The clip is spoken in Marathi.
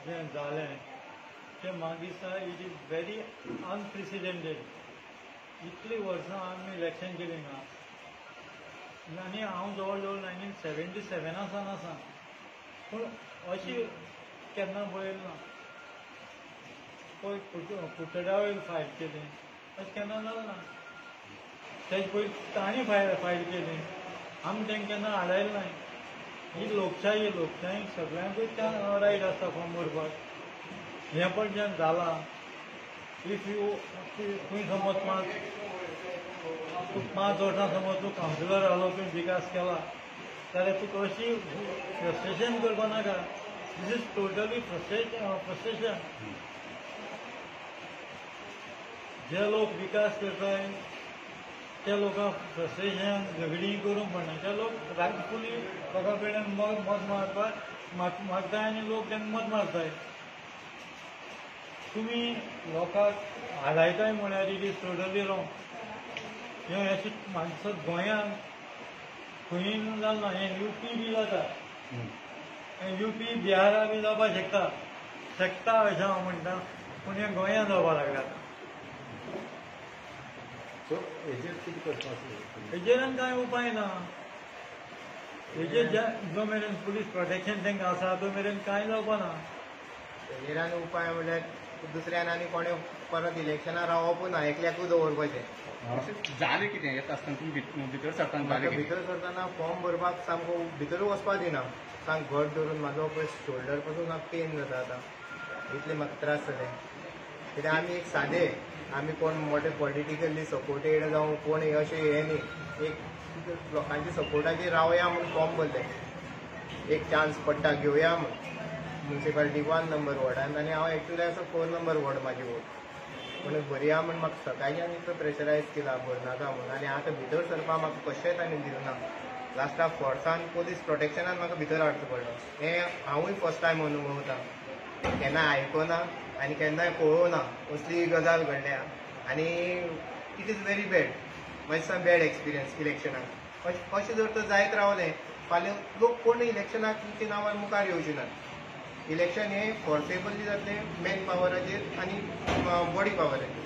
जें जालें तें म्हाका दिसता इट इज व्हेरी अनप्रेसिडेंटेड. इतलीं वर्सां आमी इलेक्शन केलें हिंगा आनी हांव जवळ जवळ 1977 सावन आसा, पूण अशी केन्ना पळयली ना. पळय पुतळ्या वयर फायल केली अशें केन्ना जालें ना. तेजे पयलीं तांणी फायल केली, आमी तेंकां केन्ना आडायलें नाय. ही लोकशाही सगळ्यांकूच रायट आसता फॉर्म भरपाक. हें पण जें जालां, इफ यू खंय समज तूं 5 वर्सां समज तूं कावन्सिलर जालो, तुवें विकास केला, जाल्यार तुका अशी फ्रस्ट्रेशन करपा नाका. This is totally frustration. जे लोक विकास करताय ते लोकांक फ्रस्ट्रेशन झगडी करूंक पडना. ते लोक रातफुली लोकां कडेन मत मागताय आनी लोक तेंकां मत मारताय. तुमी लोकांक आडायताय म्हळ्यार इट इज टोटली रॉंग. हें अशें म्हाका दिसता गोंयांत खंय जालें ना. हें UP बी जाता, UP बिहारा बी जावपाक शकता अशें हांव म्हणटा, पूण हें गोंयांत जावपाक लागला. सो हेजेर कितें करपाक? हेजेर कांय उपाय ना. हेजेर जो मेरेन पुलीस प्रोटेक्शन तेंकां आसा तो मेरेन कांय जावपा ना. हेजेर आनी उपाय म्हणल्यार दुसऱ्यान आनी कोणें परत इलेक्शनार रावपूच ना, एकल्याकूच दवरपाचें. जालें कितें येता आसतना तुमी भितर सरतना भितर सरतना फॉर्म भरपाक सामको भितर वचपाक दिना. सामको घट धरून म्हाजो पळय शोल्डर पासून म्हाका पेन जाता आतां. इतले म्हाका त्रास जाले. कित्याक आमी एक सादे, आमी कोण मोठे पॉलिटिकली सपोर्टेड जावं कोण अशें हें न्ही, एक लोकांच्या सपोर्टाचेर रावया म्हूण फॉर्म भरले. एक चान्स पडटा घेवया म्हूण म्युन्सिपालिटी 1 नंबर वॉर्डांत, आनी हांव एक्चुअली असो 4 नंबर वॉर्ड म्हाजी वोट. पूण भरया म्हूण म्हाका सकाळच्यान इतलो प्रेशरायज केला भरनाका म्हूण, आनी आतां भितर सरपाक म्हाका कशेंच आनी दिवना. लास्टाक फोर्सान पुलीस प्रोटेक्शनान म्हाका भितर हाडचो पडलो. हें हांवूय फर्स्ट टायम अनुभवता. केन्ना आयकोना आनी केन्नाय पळोवना असली गजाल घडल्या. आनी इट इज व्हेरी बॅड. म्हाजे दिसता बॅड एक्सपिरियन्स इलेक्शनाक. अशें जर तर जायत रावलें फाल्यां लोक कोण इलेक्शनाक तुमच्या नांवार मुखार येवचे नात. इलेक्शन हें फोर्सेबली जातलें मॅन पावराचेर आनी बॉडी पावराचेर.